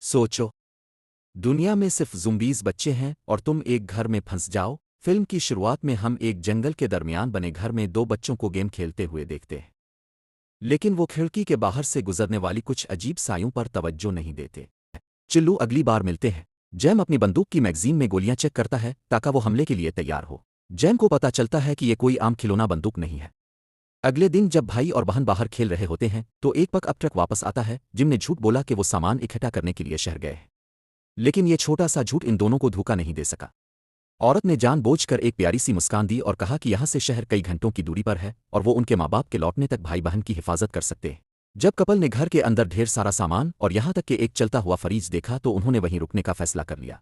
सोचो, दुनिया में सिर्फ ज़ुम्बीज़ बच्चे हैं और तुम एक घर में फंस जाओ। फिल्म की शुरुआत में हम एक जंगल के दरमियान बने घर में दो बच्चों को गेम खेलते हुए देखते हैं, लेकिन वो खिड़की के बाहर से गुजरने वाली कुछ अजीब सायों पर तवज्जो नहीं देते। चिल्लू अगली बार मिलते हैं। जैम अपनी बंदूक की मैगजीन में गोलियां चेक करता है ताकि वो हमले के लिए तैयार हो। जैम को पता चलता है कि ये कोई आम खिलौना बंदूक नहीं है। अगले दिन जब भाई और बहन बाहर खेल रहे होते हैं तो एक पिकअप ट्रक वापस आता है। जिम ने झूठ बोला कि वो सामान इकट्ठा करने के लिए शहर गए हैं, लेकिन ये छोटा सा झूठ इन दोनों को धोखा नहीं दे सका। औरत ने जानबूझकर एक प्यारी सी मुस्कान दी और कहा कि यहाँ से शहर कई घंटों की दूरी पर है और वो उनके माँ बाप के लौटने तक भाई बहन की हिफाजत कर सकते हैं। जब कपल ने घर के अंदर ढेर सारा सामान और यहाँ तक कि एक चलता हुआ फ्रिज देखा तो उन्होंने वहीं रुकने का फैसला कर लिया।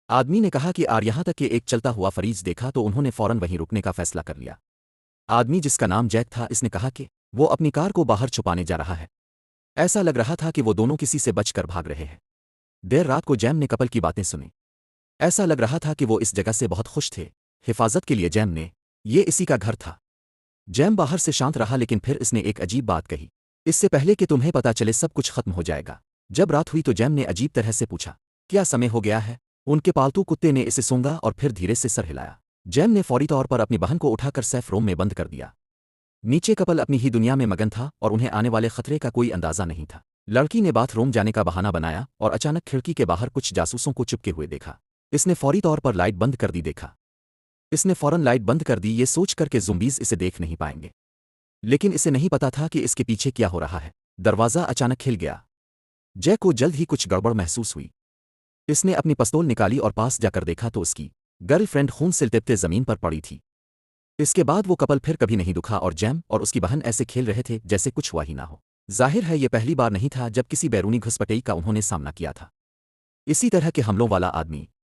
आदमी ने कहा कि आर यहाँ तक कि एक चलता हुआ फ्रिज देखा तो उन्होंने फौरन वहीं रुकने का फैसला कर लिया। आदमी जिसका नाम जैक था, इसने कहा कि वो अपनी कार को बाहर छुपाने जा रहा है। ऐसा लग रहा था कि वो दोनों किसी से बचकर भाग रहे हैं। देर रात को जैम ने कपल की बातें सुनी। ऐसा लग रहा था कि वो इस जगह से बहुत खुश थे। हिफाजत के लिए जैम ने, ये इसी का घर था। जैम बाहर से शांत रहा, लेकिन फिर इसने एक अजीब बात कही। इससे पहले कि तुम्हें पता चले सब कुछ खत्म हो जाएगा। जब रात हुई तो जैम ने अजीब तरह से पूछा, क्या समय हो गया है? उनके पालतू कुत्ते ने इसे सूंघा और फिर धीरे से सर हिलाया। जैम ने फौरी तौर पर अपनी बहन को उठाकर सेफ रूम में बंद कर दिया। नीचे कपल अपनी ही दुनिया में मगन था और उन्हें आने वाले खतरे का कोई अंदाजा नहीं था। लड़की ने बाथरूम जाने का बहाना बनाया और अचानक खिड़की के बाहर कुछ जासूसों को चुपके हुए देखा। इसने फौरी तौर पर लाइट बंद कर दी। इसने फौरन लाइट बंद कर दी, ये सोच कर के ज़ुम्बीज़ इसे देख नहीं पाएंगे। लेकिन इसे नहीं पता था कि इसके पीछे क्या हो रहा है। दरवाज़ा अचानक खिल गया। जय को जल्द ही कुछ गड़बड़ महसूस हुई। इसने अपनी पिस्तौल निकाली और पास जाकर देखा तो उसकी गर्लफ्रेंड खून से लिपटे ज़मीन पर पड़ी थी। इसके बाद वो कपल फिर कभी नहीं दुखा और जैम और उसकी बहन ऐसे खेल रहे थे जैसे कुछ हुआ ही ना हो। जाहिर है ये पहली बार नहीं था जब किसी बैरूनी घुसपैठ का उन्होंने सामना किया था। इसी तरह के हमलों वाला आदमी